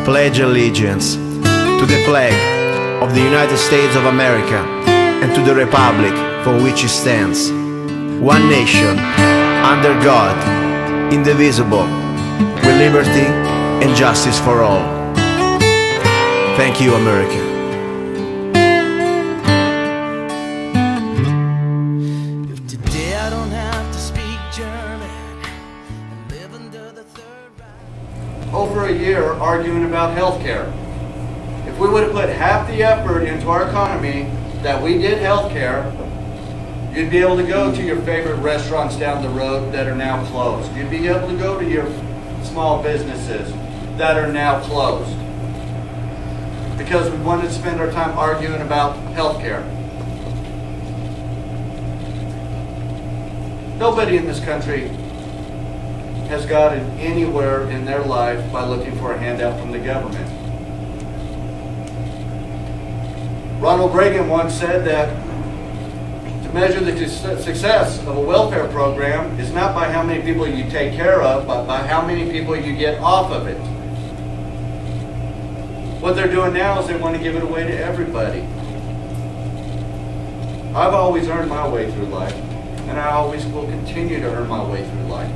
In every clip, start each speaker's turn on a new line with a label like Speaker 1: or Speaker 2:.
Speaker 1: pledge allegiance to the flag of the United States of America and to the republic for which it stands, one nation, under God, indivisible, with liberty and justice for all. Thank you, America.
Speaker 2: Over a year arguing about health care. If we would have put half the effort into our economy that we did health care, you'd be able to go to your favorite restaurants down the road that are now closed. You'd be able to go to your small businesses that are now closed. Because we wanted to spend our time arguing about health care. Nobody in this country has gotten anywhere in their life by looking for a handout from the government. Ronald Reagan once said that to measure the success of a welfare program is not by how many people you take care of, but by how many people you get off of it. What they're doing now is they want to give it away to everybody. I've always earned my way through life, and I always will continue to earn my way through life.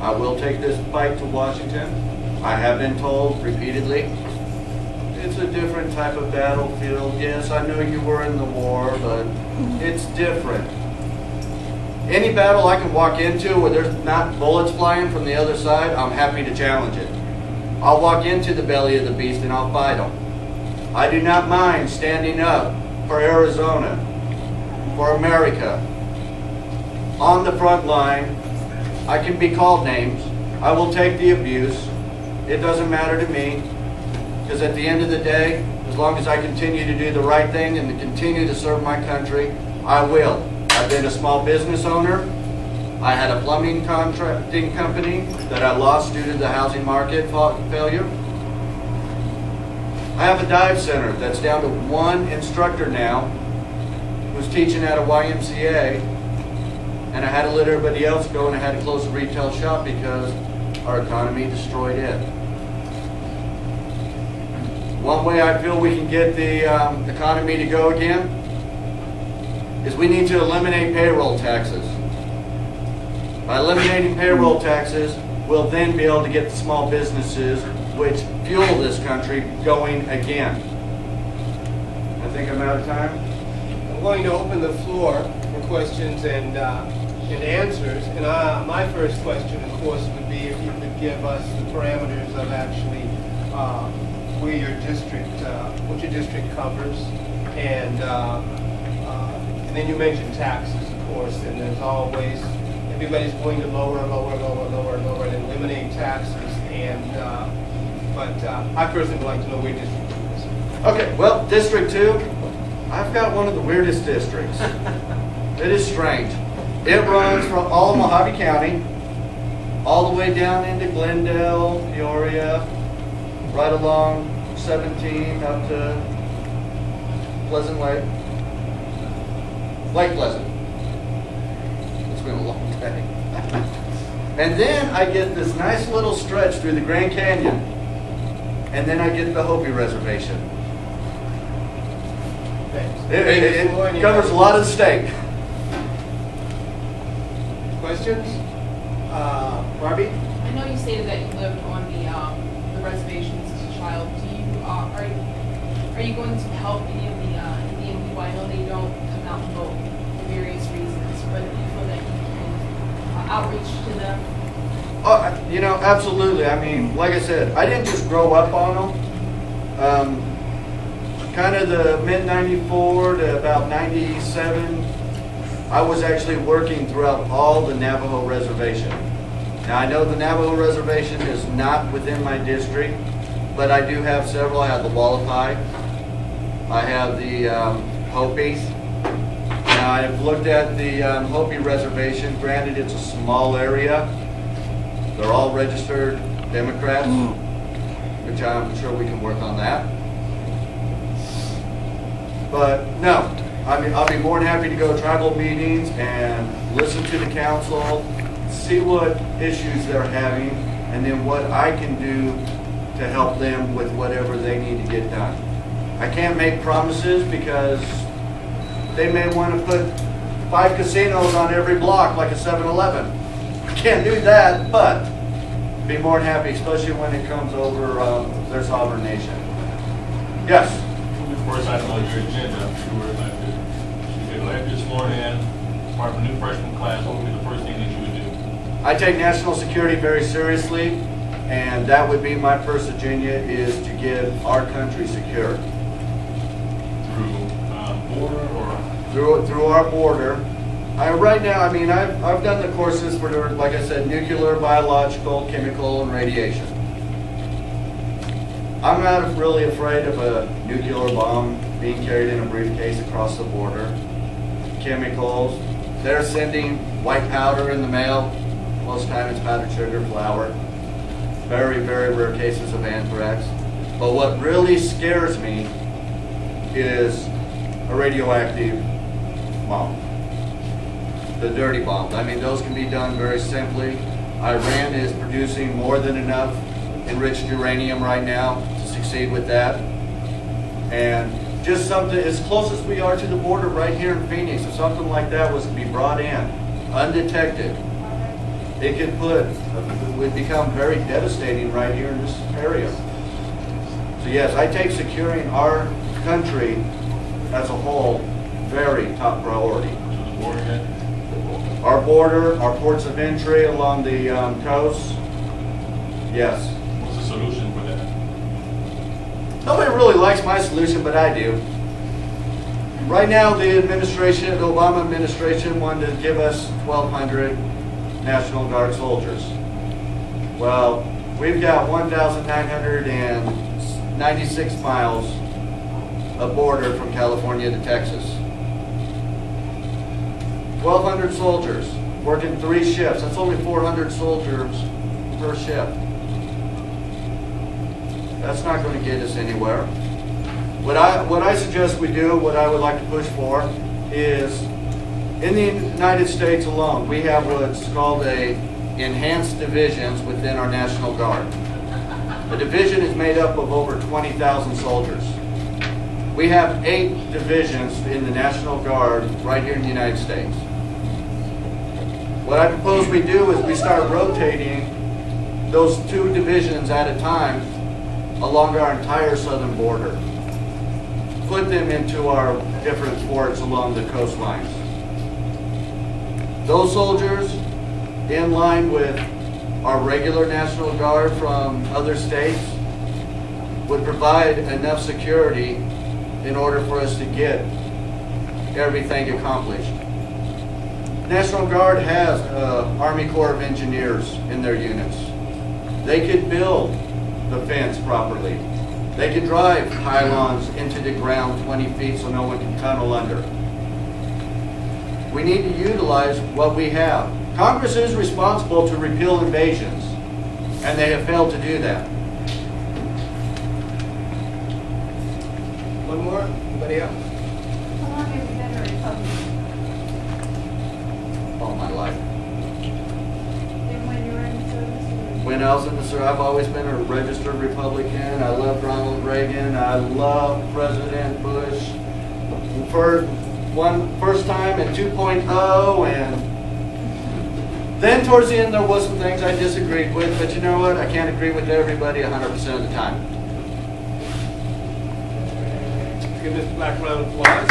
Speaker 2: I will take this fight to Washington. I have been told repeatedly, it's a different type of battlefield. Yes, I know you were in the war, but it's different. Any battle I can walk into where there's not bullets flying from the other side, I'm happy to challenge it. I'll walk into the belly of the beast and I'll fight them. I do not mind standing up for Arizona, for America, on the front line. I can be called names. I will take the abuse. It doesn't matter to me, because at the end of the day, as long as I continue to do the right thing and to continue to serve my country, I will. I've been a small business owner. I had a plumbing contracting company that I lost due to the housing market failure. I have a dive center that's down to one instructor now who's teaching at a YMCA. And I had to let everybody else go, and I had to close the retail shop because our economy destroyed it. One way I feel we can get the economy to go again is we need to eliminate payroll taxes. By eliminating payroll taxes, we'll then be able to get the small businesses which fuel this country going again. I think I'm out of time.
Speaker 3: I'm going to open the floor for questions and answers. And my first question, of course, would be if you could give us the parameters of actually where your district, what your district covers, and then you mentioned taxes, of course, and there's always everybody's going to lower, and eliminate taxes. And but I personally would like to know where District 2 is.
Speaker 2: Okay, well, District 2, I've got one of the weirdest districts. It is strange. It runs from all of Mojave County, all the way down into Glendale, Peoria, right along 17 up to Pleasant Lake. Lake Pleasant. It's been a long day. And then I get this nice little stretch through the Grand Canyon. And then I get the Hopi Reservation. It covers a lot of the state.
Speaker 3: Questions? Barbie?
Speaker 4: I know you stated that you lived on the reservations as a child. Do you are you going to help any of the Indian people? I know they don't come out and vote for various reasons, but do you feel that you can outreach to them?
Speaker 2: Oh, you know, absolutely. I mean, like I said, I didn't just grow up on them. Kind of the mid-94 to about 97, I was actually working throughout all the Navajo reservation. Now, I know the Navajo reservation is not within my district, but I do have several. I have the Wallapai. I have the Hopis. Now, I've looked at the Hopi reservation. Granted, it's a small area. They're all registered Democrats, which I'm sure we can work on that. But no, I mean, I'll be more than happy to go to tribal meetings and listen to the council, see what issues they're having, and then what I can do to help them with whatever they need to get done. I can't make promises because they may want to put 5 casinos on every block like a 7-Eleven. I can't do that, but be more than happy, especially when it comes over their sovereign nation. Yes?
Speaker 5: First item on your agenda, you were elected. You get elected sworn in, part of a new freshman class. What would be the first thing that you would do?
Speaker 2: I take national security very seriously, and that would be my first agenda, is to get our country secure.
Speaker 5: Through border or?
Speaker 2: Through our border. Right now, I mean, I've done the courses for, like I said, nuclear, biological, chemical, and radiation. I'm not really afraid of a nuclear bomb being carried in a briefcase across the border. Chemicals, they're sending white powder in the mail. Most of the time it's powdered sugar, flour. Very, very rare cases of anthrax. But what really scares me is a radioactive bomb. The dirty bombs. I mean, those can be done very simply. Iran is producing more than enough enriched uranium right now to succeed with that. And just something, as close as we are to the border right here in Phoenix, if something like that was to be brought in, undetected, it would become very devastating right here in this area. So yes, I take securing our country as a whole very top priority. Our border, our ports of entry along the coast, yes.
Speaker 5: What's the solution for that?
Speaker 2: Nobody really likes my solution, but I do. Right now, the administration, the Obama administration, wanted to give us 1,200 National Guard soldiers. Well, we've got 1,996 miles of border from California to Texas. 1,200 soldiers working 3 shifts. That's only 400 soldiers per shift. That's not going to get us anywhere. What I suggest we do, what I would like to push for, is in the United States alone, we have what's called enhanced divisions within our National Guard. A division is made up of over 20,000 soldiers. We have 8 divisions in the National Guard right here in the United States. What I propose we do is we start rotating those 2 divisions at a time along our entire southern border. Put them into our different forts along the coastlines. Those soldiers, in line with our regular National Guard from other states, would provide enough security in order for us to get everything accomplished. National Guard has Army Corps of Engineers in their units. They could build the fence properly. They could drive pylons into the ground 20 feet so no one can tunnel under. We need to utilize what we have. Congress is responsible to repeal invasions, and they have failed to do that.
Speaker 3: One more? Anybody else?
Speaker 6: How long have you been a Republican?
Speaker 2: All my life.
Speaker 6: And when you were in service?
Speaker 2: When I was in the service, I've always been a registered Republican. I loved Ronald Reagan. I loved President Bush. First time and 2.0, and then towards the end there was some things I disagreed with, but you know what? I can't agree with everybody 100% of the time.
Speaker 3: Give Mr. Black a round of applause.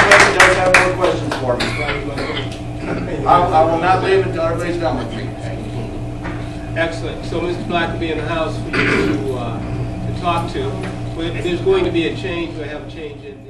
Speaker 2: Everybody does have more questions for me. I will not leave until everybody's done with me.
Speaker 3: Excellent. So Mr. Black will be in the house for you to talk to. There's going to be a change. We have a change in